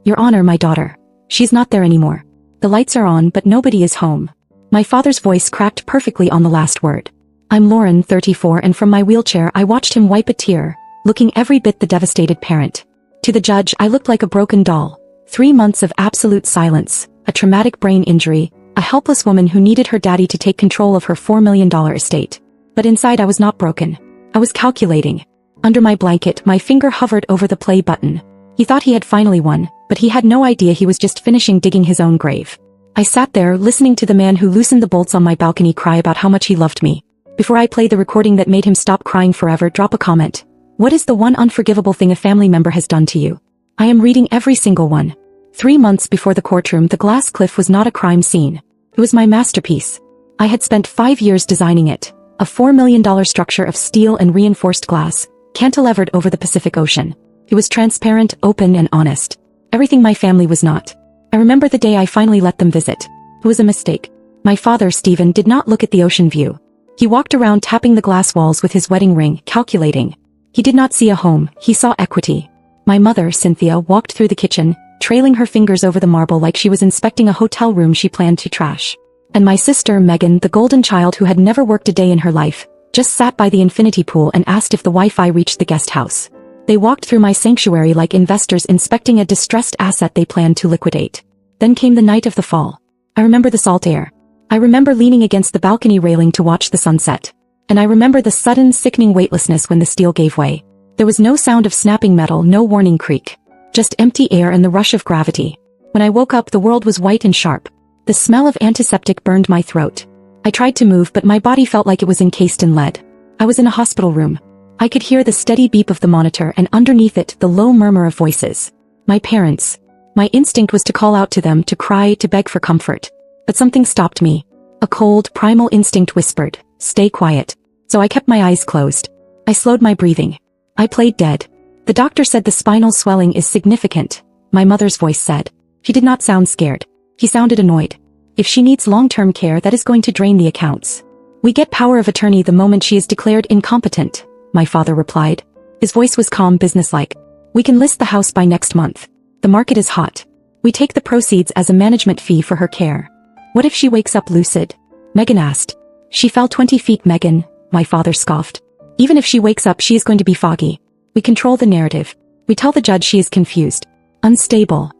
Your Honor, my daughter. She's not there anymore. The lights are on but nobody is home. My father's voice cracked perfectly on the last word. I'm Lauren, 34, and from my wheelchair I watched him wipe a tear, looking every bit the devastated parent. To the judge, I looked like a broken doll. 3 months of absolute silence, a traumatic brain injury, a helpless woman who needed her daddy to take control of her $4 million estate. But inside I was not broken. I was calculating. Under my blanket, my finger hovered over the play button. He thought he had finally won, but he had no idea he was just finishing digging his own grave. I sat there listening to the man who loosened the bolts on my balcony cry about how much he loved me. Before I play the recording that made him stop crying forever, drop a comment. What is the one unforgivable thing a family member has done to you? I am reading every single one. 3 months before the courtroom, the glass cliff was not a crime scene. It was my masterpiece. I had spent 5 years designing it. A $4 million structure of steel and reinforced glass, cantilevered over the Pacific Ocean. It was transparent, open, and honest. Everything my family was not. I remember the day I finally let them visit. It was a mistake. My father, Stephen, did not look at the ocean view. He walked around tapping the glass walls with his wedding ring, calculating. He did not see a home, he saw equity. My mother, Cynthia, walked through the kitchen, trailing her fingers over the marble like she was inspecting a hotel room she planned to trash. And my sister, Megan, the golden child who had never worked a day in her life, just sat by the infinity pool and asked if the Wi-Fi reached the guest house. They walked through my sanctuary like investors inspecting a distressed asset they planned to liquidate. Then came the night of the fall. I remember the salt air. I remember leaning against the balcony railing to watch the sunset. And I remember the sudden, sickening weightlessness when the steel gave way. There was no sound of snapping metal, no warning creak. Just empty air and the rush of gravity. When I woke up, the world was white and sharp. The smell of antiseptic burned my throat. I tried to move, but my body felt like it was encased in lead. I was in a hospital room. I could hear the steady beep of the monitor and underneath it, the low murmur of voices. My parents. My instinct was to call out to them, to cry, to beg for comfort. But something stopped me. A cold, primal instinct whispered, stay quiet. So I kept my eyes closed. I slowed my breathing. I played dead. The doctor said the spinal swelling is significant, my mother's voice said. She did not sound scared. She sounded annoyed. If she needs long-term care, that is going to drain the accounts. We get power of attorney the moment she is declared incompetent, my father replied. His voice was calm, businesslike. We can list the house by next month. The market is hot. We take the proceeds as a management fee for her care. What if she wakes up lucid? Megan asked. She fell 20 feet, Megan, my father scoffed. Even if she wakes up, she is going to be foggy. We control the narrative. We tell the judge she is confused. Unstable.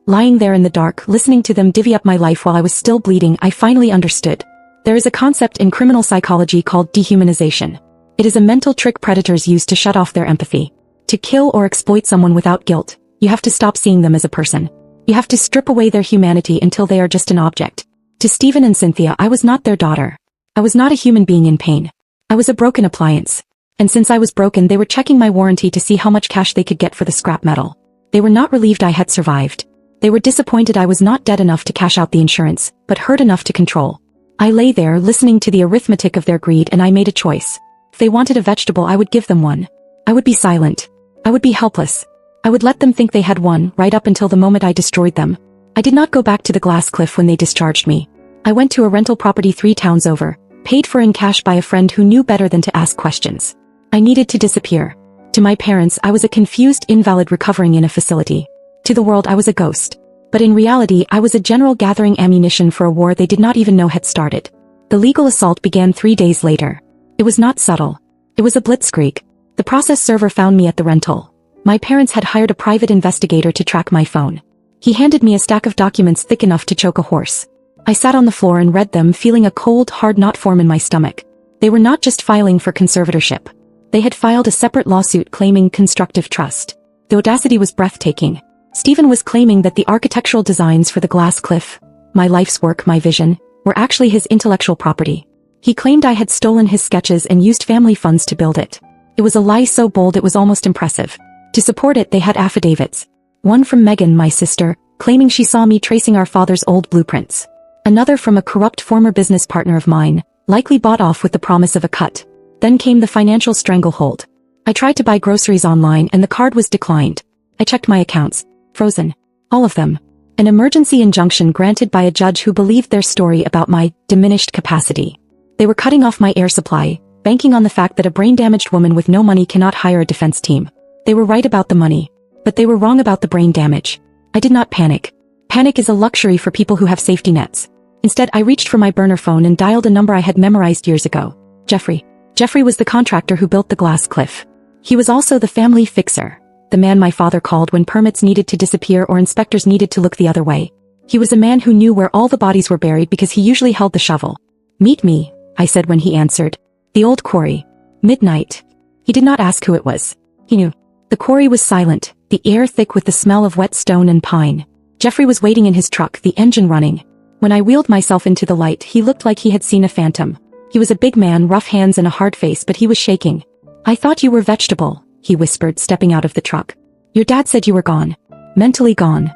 Lying there in the dark, listening to them divvy up my life while I was still bleeding, I finally understood. There is a concept in criminal psychology called dehumanization. It is a mental trick predators use to shut off their empathy. To kill or exploit someone without guilt, you have to stop seeing them as a person. You have to strip away their humanity until they are just an object. To Stephen and Cynthia, I was not their daughter. I was not a human being in pain. I was a broken appliance. And since I was broken, they were checking my warranty to see how much cash they could get for the scrap metal. They were not relieved I had survived. They were disappointed I was not dead enough to cash out the insurance, but hurt enough to control. I lay there listening to the arithmetic of their greed, and I made a choice. If they wanted a vegetable, I would give them one. I would be silent. I would be helpless. I would let them think they had won, right up until the moment I destroyed them. I did not go back to the glass cliff when they discharged me. I went to a rental property 3 towns over, paid for in cash by a friend who knew better than to ask questions. I needed to disappear. To my parents, I was a confused invalid recovering in a facility. To the world, I was a ghost. But in reality, I was a general gathering ammunition for a war they did not even know had started. The legal assault began 3 days later. It was not subtle. It was a blitzkrieg. The process server found me at the rental. My parents had hired a private investigator to track my phone. He handed me a stack of documents thick enough to choke a horse. I sat on the floor and read them, feeling a cold, hard knot form in my stomach. They were not just filing for conservatorship. They had filed a separate lawsuit claiming constructive trust. The audacity was breathtaking. Stephen was claiming that the architectural designs for the glass cliff, my life's work, my vision, were actually his intellectual property. He claimed I had stolen his sketches and used family funds to build it. It was a lie so bold it was almost impressive. To support it, they had affidavits. One from Megan, my sister, claiming she saw me tracing our father's old blueprints. Another from a corrupt former business partner of mine, likely bought off with the promise of a cut. Then came the financial stranglehold. I tried to buy groceries online and the card was declined. I checked my accounts. Frozen. All of them. An emergency injunction granted by a judge who believed their story about my diminished capacity. They were cutting off my air supply, banking on the fact that a brain-damaged woman with no money cannot hire a defense team. They were right about the money. But they were wrong about the brain damage. I did not panic. Panic is a luxury for people who have safety nets. Instead, I reached for my burner phone and dialed a number I had memorized years ago. Jeffrey. Jeffrey was the contractor who built the glass cliff. He was also the family fixer, the man my father called when permits needed to disappear or inspectors needed to look the other way. He was a man who knew where all the bodies were buried because he usually held the shovel. Meet me, I said when he answered. The old quarry. Midnight. He did not ask who it was. He knew. The quarry was silent, the air thick with the smell of wet stone and pine. Jeffrey was waiting in his truck, the engine running. When I wheeled myself into the light, he looked like he had seen a phantom. He was a big man, rough hands and a hard face, but he was shaking. I thought you were vegetable, he whispered, stepping out of the truck. Your dad said you were gone. Mentally gone.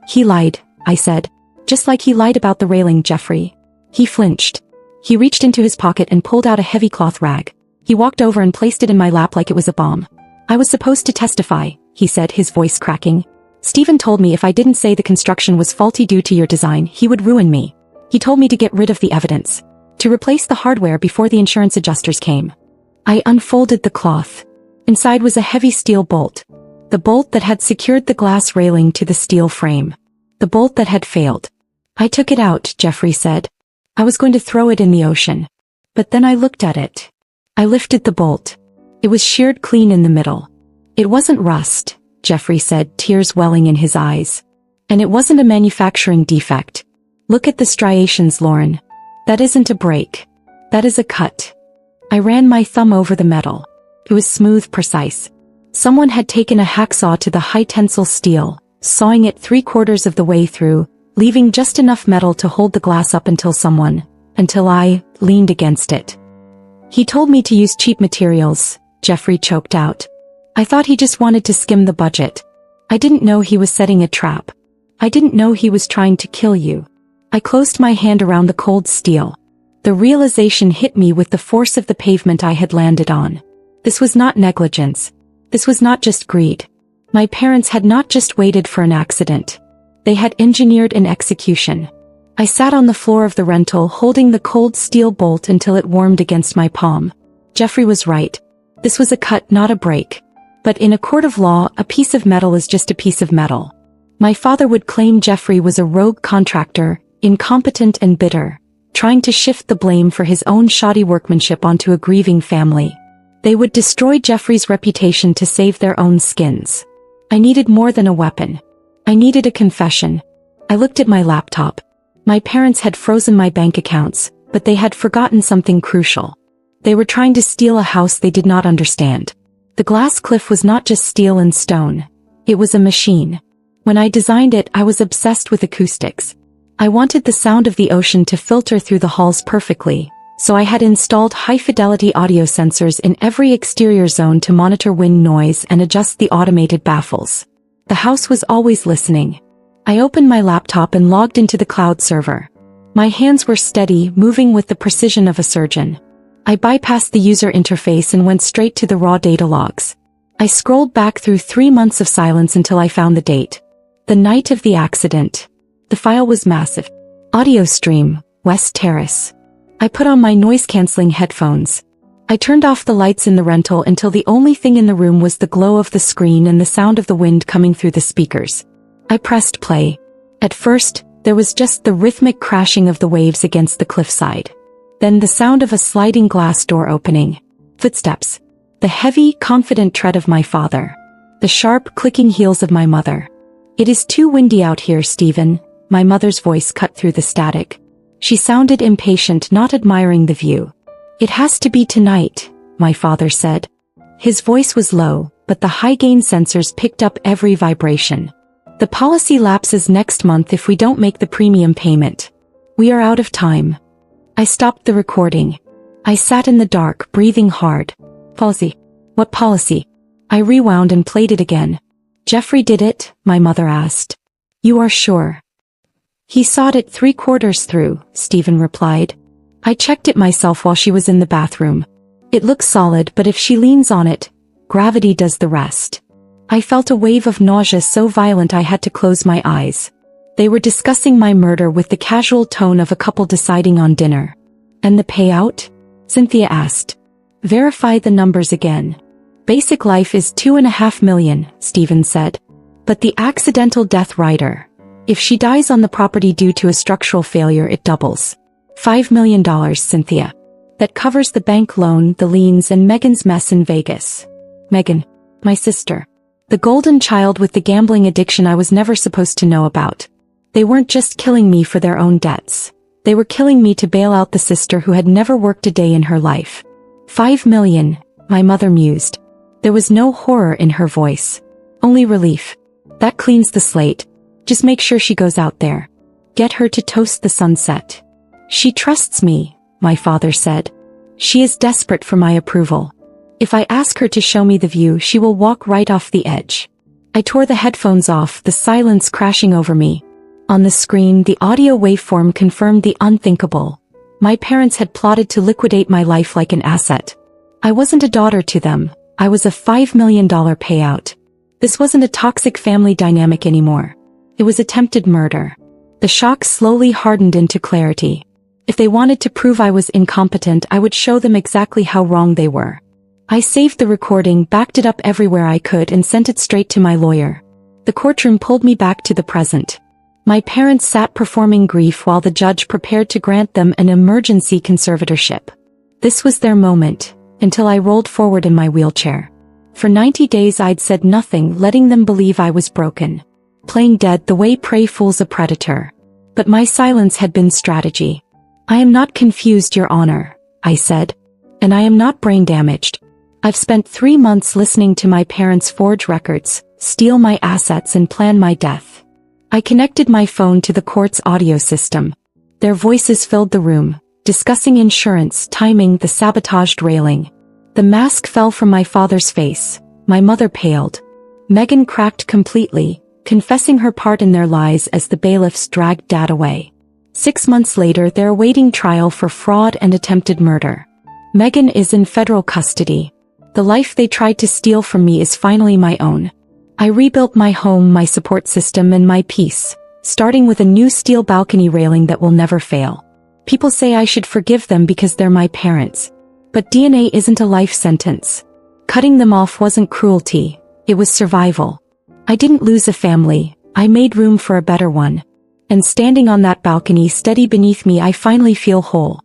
He lied, I said. Just like he lied about the railing, Jeffrey. He flinched. He reached into his pocket and pulled out a heavy cloth rag. He walked over and placed it in my lap like it was a bomb. I was supposed to testify, he said, his voice cracking. Stephen told me if I didn't say the construction was faulty due to your design, he would ruin me. He told me to get rid of the evidence. To replace the hardware before the insurance adjusters came. I unfolded the cloth. Inside was a heavy steel bolt. The bolt that had secured the glass railing to the steel frame. The bolt that had failed. I took it out, Jeffrey said. I was going to throw it in the ocean. But then I looked at it. I lifted the bolt. It was sheared clean in the middle. It wasn't rust, Jeffrey said, tears welling in his eyes. And it wasn't a manufacturing defect. Look at the striations, Lauren. That isn't a break. That is a cut. I ran my thumb over the metal. It was smooth, precise. Someone had taken a hacksaw to the high-tensile steel, sawing it 3/4 of the way through, leaving just enough metal to hold the glass up until I, leaned against it. He told me to use cheap materials, Jeffrey choked out. I thought he just wanted to skim the budget. I didn't know he was setting a trap. I didn't know he was trying to kill you. I closed my hand around the cold steel. The realization hit me with the force of the pavement I had landed on. This was not negligence. This was not just greed. My parents had not just waited for an accident. They had engineered an execution. I sat on the floor of the rental holding the cold steel bolt until it warmed against my palm. Jeffrey was right. This was a cut, not a break. But in a court of law, a piece of metal is just a piece of metal. My father would claim Jeffrey was a rogue contractor, incompetent and bitter, trying to shift the blame for his own shoddy workmanship onto a grieving family. They would destroy Jeffrey's reputation to save their own skins. I needed more than a weapon. I needed a confession. I looked at my laptop. My parents had frozen my bank accounts, but they had forgotten something crucial. They were trying to steal a house they did not understand. The glass cliff was not just steel and stone. It was a machine. When I designed it, I was obsessed with acoustics. I wanted the sound of the ocean to filter through the halls perfectly, so I had installed high-fidelity audio sensors in every exterior zone to monitor wind noise and adjust the automated baffles. The house was always listening. I opened my laptop and logged into the cloud server. My hands were steady, moving with the precision of a surgeon. I bypassed the user interface and went straight to the raw data logs. I scrolled back through 3 months of silence until I found the date. The night of the accident. The file was massive. Audio stream, West Terrace. I put on my noise-canceling headphones. I turned off the lights in the rental until the only thing in the room was the glow of the screen and the sound of the wind coming through the speakers. I pressed play. At first, there was just the rhythmic crashing of the waves against the cliffside. Then the sound of a sliding glass door opening. Footsteps. The heavy, confident tread of my father. The sharp, clicking heels of my mother. It is too windy out here, Stephen. My mother's voice cut through the static. She sounded impatient, not admiring the view. It has to be tonight, my father said. His voice was low, but the high-gain sensors picked up every vibration. The policy lapses next month if we don't make the premium payment. We are out of time. I stopped the recording. I sat in the dark, breathing hard. Policy? What policy? I rewound and played it again. Jeffrey did it, my mother asked. You are sure? He sawed it 3/4 through, Stephen replied. I checked it myself while she was in the bathroom. It looks solid, but if she leans on it, gravity does the rest. I felt a wave of nausea so violent I had to close my eyes. They were discussing my murder with the casual tone of a couple deciding on dinner. And the payout? Cynthia asked. Verify the numbers again. Basic life is $2.5 million, Stephen said. But the accidental death rider. If she dies on the property due to a structural failure, it doubles. $5 million, Cynthia. That covers the bank loan, the liens, and Megan's mess in Vegas. Megan. My sister. The golden child with the gambling addiction I was never supposed to know about. They weren't just killing me for their own debts. They were killing me to bail out the sister who had never worked a day in her life. $5 million, my mother mused. There was no horror in her voice. Only relief. That cleans the slate. Just make sure she goes out there. Get her to toast the sunset. She trusts me, my father said. She is desperate for my approval. If I ask her to show me the view, she will walk right off the edge. I tore the headphones off, the silence crashing over me. On the screen, the audio waveform confirmed the unthinkable. My parents had plotted to liquidate my life like an asset. I wasn't a daughter to them. I was a $5 million payout. This wasn't a toxic family dynamic anymore. It was attempted murder. The shock slowly hardened into clarity. If they wanted to prove I was incompetent, I would show them exactly how wrong they were. I saved the recording, backed it up everywhere I could, and sent it straight to my lawyer. The courtroom pulled me back to the present. My parents sat performing grief while the judge prepared to grant them an emergency conservatorship. This was their moment, until I rolled forward in my wheelchair. For 90 days I'd said nothing, letting them believe I was broken. Playing dead the way prey fools a predator. But my silence had been strategy. I am not confused, Your Honor, I said. And I am not brain damaged. I've spent 3 months listening to my parents forge records, steal my assets, and plan my death. I connected my phone to the court's audio system. Their voices filled the room, discussing insurance, timing, the sabotaged railing. The mask fell from my father's face. My mother paled. Megan cracked completely, confessing her part in their lies as the bailiffs dragged Dad away. 6 months later, they're awaiting trial for fraud and attempted murder. Megan is in federal custody. The life they tried to steal from me is finally my own. I rebuilt my home, my support system, and my peace, starting with a new steel balcony railing that will never fail. People say I should forgive them because they're my parents. But DNA isn't a life sentence. Cutting them off wasn't cruelty, it was survival. I didn't lose a family, I made room for a better one. And standing on that balcony steady beneath me, I finally feel whole.